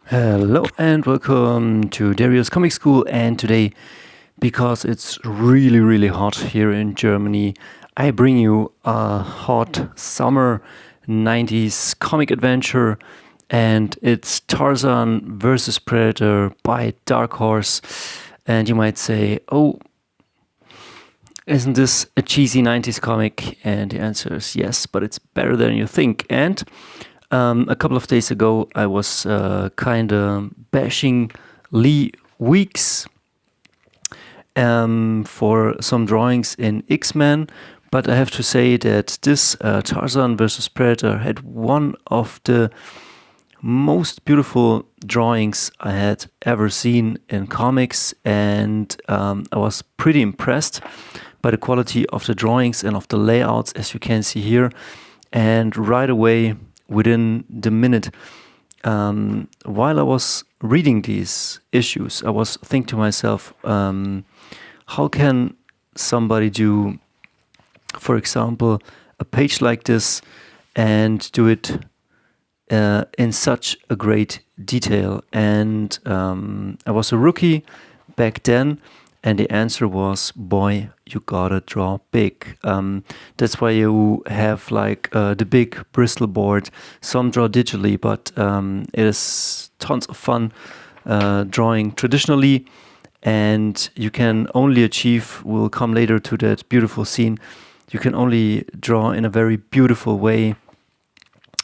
Hello and welcome to Dario's Comic School. And today, because it's really hot here in Germany, I bring you a hot summer 90s comic adventure, and it's Tarzan vs Predator by Dark Horse. And you might say, oh, isn't this a cheesy 90s comic? And the answer is yes, but it's better than you think. And a couple of days ago, I was kind of bashing Lee Weeks for some drawings in X-Men, but I have to say that this Tarzan vs. Predator had one of the most beautiful drawings I had ever seen in comics, and I was pretty impressed by the quality of the drawings and of the layouts, as you can see here. And right away, within the minute, while I was reading these issues, I was thinking to myself, how can somebody do, for example, a page like this and do it in such a great detail? And I was a rookie back then, and the answer was, boy, you gotta draw big. That's why you have like the big Bristol board. Some draw digitally, but it is tons of fun drawing traditionally. And you can only achieve, we'll come later to that beautiful scene, you can only draw in a very beautiful way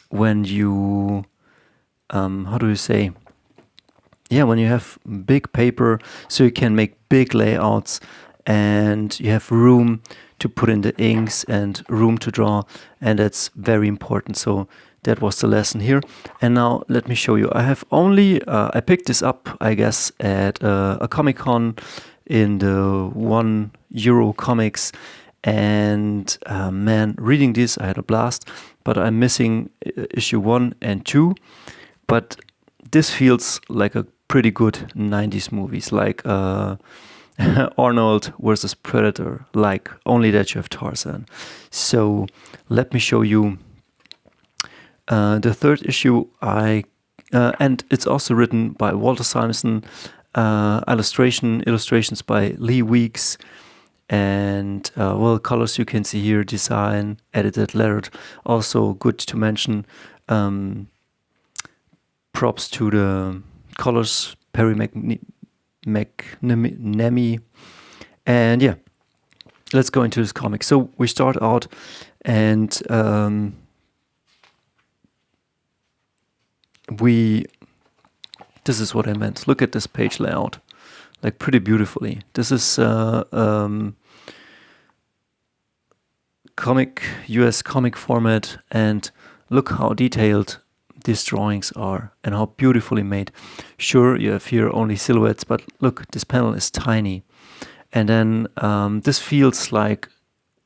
when you, how do you say? Yeah, when you have big paper, so you can make big layouts and you have room to put in the inks and room to draw, and that's very important. So that was the lesson here. And now let me show you. I have only, I picked this up, I guess, at a Comic-Con in the €1 comics. And man, reading this, I had a blast, but I'm missing issue 1 and 2. But this feels like a pretty good 90s movies, like Arnold versus Predator, like only that you have Tarzan. So let me show you the third issue. And it's also written by Walter Simonson, illustrations by Lee Weeks, and well, colors you can see here, design, edited, lettered. Also good to mention, props to the colors, Perry McNamee. And yeah, let's go into this comic. So we start out, and this is what I meant. Look at this page layout, like pretty beautifully. This is US comic format, and look how detailed these drawings are and how beautifully made. Sure, you have here only silhouettes, but look, this panel is tiny. And then this feels like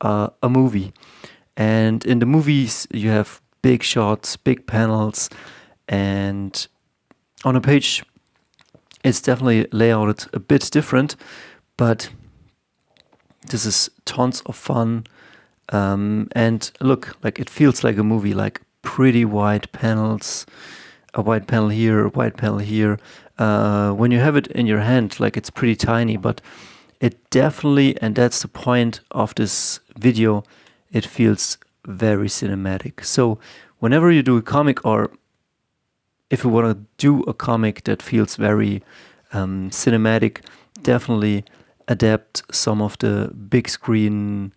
a movie. And in the movies, you have big shots, big panels, and on a page, it's definitely layouted a bit different, but this is tons of fun. And look, like it feels like a movie, like pretty wide panels, a wide panel here, a wide panel here. When you have it in your hand, like it's pretty tiny, but it definitely, and that's the point of this video, it feels very cinematic. So whenever you do a comic, or if you want to do a comic that feels very cinematic, definitely adapt some of the big screen,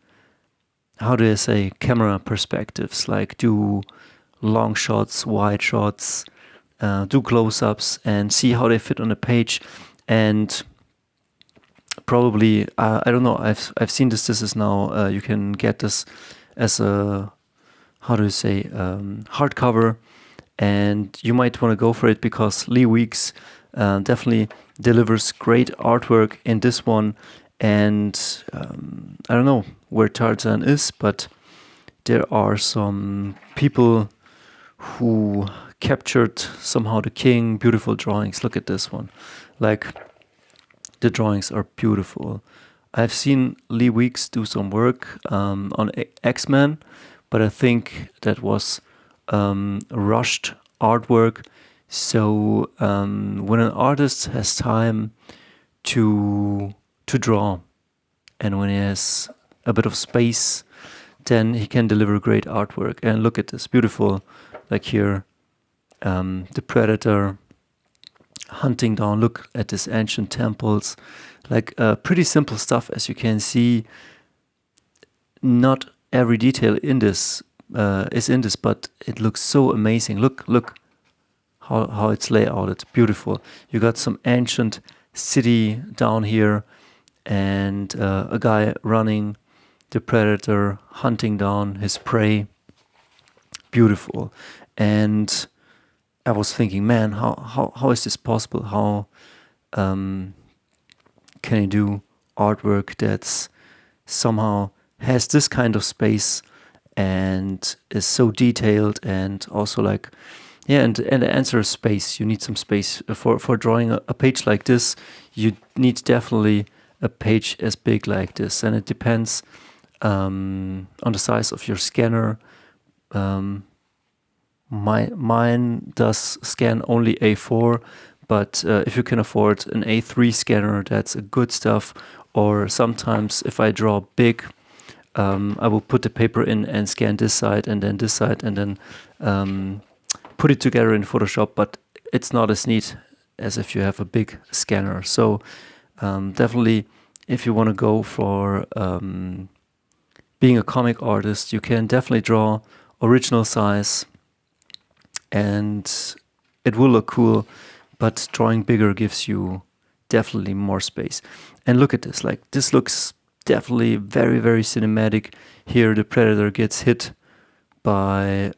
how do I say, camera perspectives, like do long shots, wide shots, do close-ups, and see how they fit on a page. And probably, I don't know, I've seen this is now, you can get this as a, how do you say, hardcover, and you might want to go for it because Lee Weeks definitely delivers great artwork in this one. And I don't know where Tarzan is, but there are some people who captured somehow the king. Beautiful drawings. Look at this one. Like, the drawings are beautiful. I've seen Lee Weeks do some work on X-Men, but I think that was rushed artwork. So when an artist has time to draw, and when he has a bit of space, then he can deliver great artwork. And look at this, beautiful, like here, the predator hunting down. Look at these ancient temples, like pretty simple stuff, as you can see. Not every detail in this is in this, but it looks so amazing. Look how it's laid out. It's beautiful. You got some ancient city down here, and a guy running, the predator hunting down his prey. Beautiful. And I was thinking, man, how is this possible? How can you do artwork that's somehow has this kind of space and is so detailed, and also like, yeah, and the answer is space. You need some space for drawing a page like this. You need definitely a page as big like this, and it depends on the size of your scanner. Mine does scan only A4, but if you can afford an A3 scanner, that's a good stuff. Or sometimes if I draw big, I will put the paper in and scan this side and then this side, and then put it together in Photoshop, but it's not as neat as if you have a big scanner. So definitely, if you want to go for being a comic artist, you can definitely draw original size, and it will look cool, but drawing bigger gives you definitely more space. And look at this, like this looks definitely very, very cinematic. Here the predator gets hit by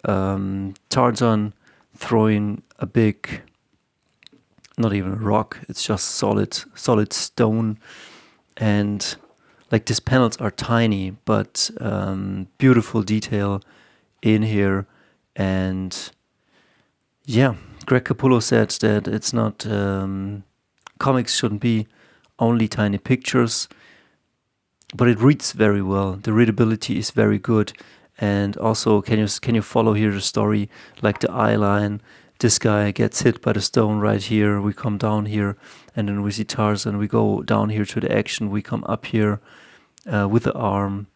Tarzan throwing a big, not even a rock, it's just solid stone. And like these panels are tiny, but beautiful detail in here. And yeah, Greg Capullo said that it's not comics shouldn't be only tiny pictures, but it reads very well. The readability is very good. And also, can you follow here the story, like the eye line? This guy gets hit by the stone right here. We come down here, and then we see Tarzan. We go down here to the action. We come up here with the arm,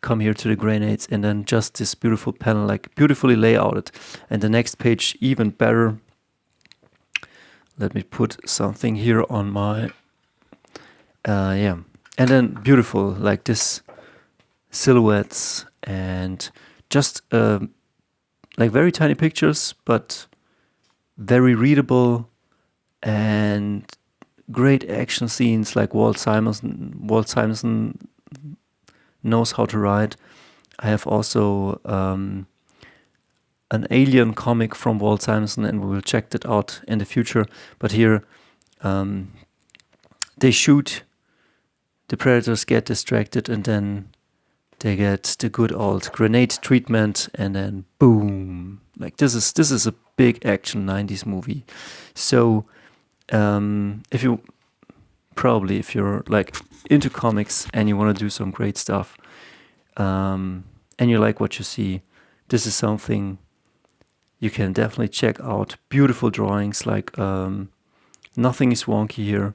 come here to the grenades, and then just this beautiful panel, like beautifully layouted. And the next page even better. Let me put something here on my yeah, and then beautiful, like this silhouettes, and just like very tiny pictures, but very readable, and great action scenes. Like Walt Simonson knows how to write. I have also an Alien comic from Walt Simonson, and we will check that out in the future. But here they shoot, the predators get distracted, and then they get the good old grenade treatment, and then boom. Like this is a big action 90s movie. So if you're like into comics and you want to do some great stuff, and you like what you see, this is something you can definitely check out. Beautiful drawings, like nothing is wonky here.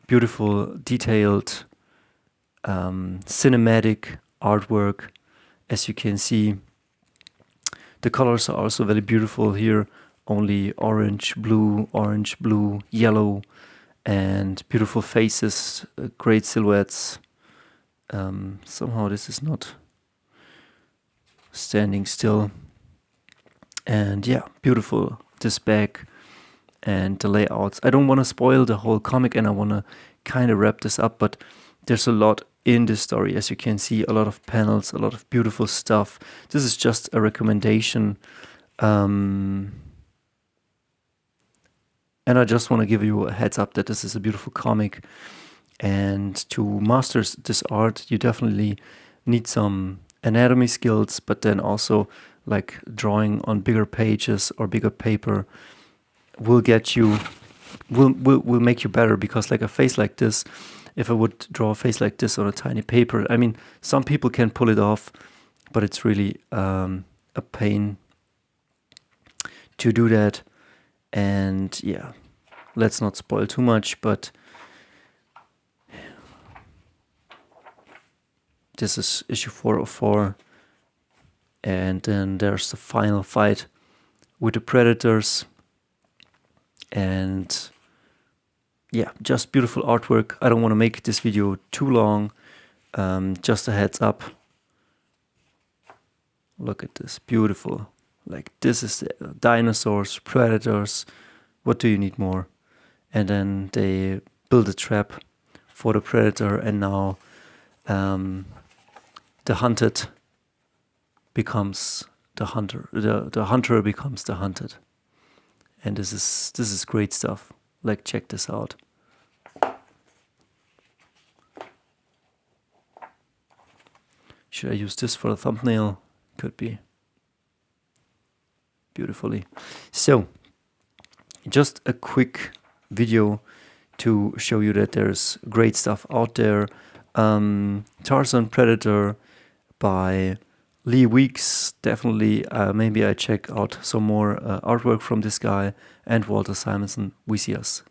Beautiful, detailed, cinematic artwork, as you can see. The colors are also very beautiful here. Only orange, blue, yellow, and beautiful faces, great silhouettes. Somehow this is not standing still. And yeah, beautiful, this back and the layouts. I don't want to spoil the whole comic, and I want to kind of wrap this up, but there's a lot in this story. As you can see, a lot of panels, a lot of beautiful stuff. This is just a recommendation. And I just want to give you a heads up that this is a beautiful comic. And to master this art, you definitely need some anatomy skills, but then also like drawing on bigger pages or bigger paper will get you, will make you better. Because like a face like this, if I would draw a face like this on a tiny paper, I mean, some people can pull it off, but it's really a pain to do that. And yeah, let's not spoil too much, but this is issue 404. And then there's the final fight with the Predators. And yeah, just beautiful artwork. I don't want to make this video too long. Just a heads up. Look at this, beautiful. Like, this is the dinosaurs, predators. What do you need more? And then they build a trap for the predator, and now the hunted becomes the hunter. The hunter becomes the hunted. And this is great stuff. Like, check this out. Should I use this for a thumbnail? Could be. Beautifully. So, just a quick video to show you that there's great stuff out there. Tarzan Predator by Lee Weeks. Definitely, maybe I check out some more artwork from this guy. And Walter Simonson. We see us.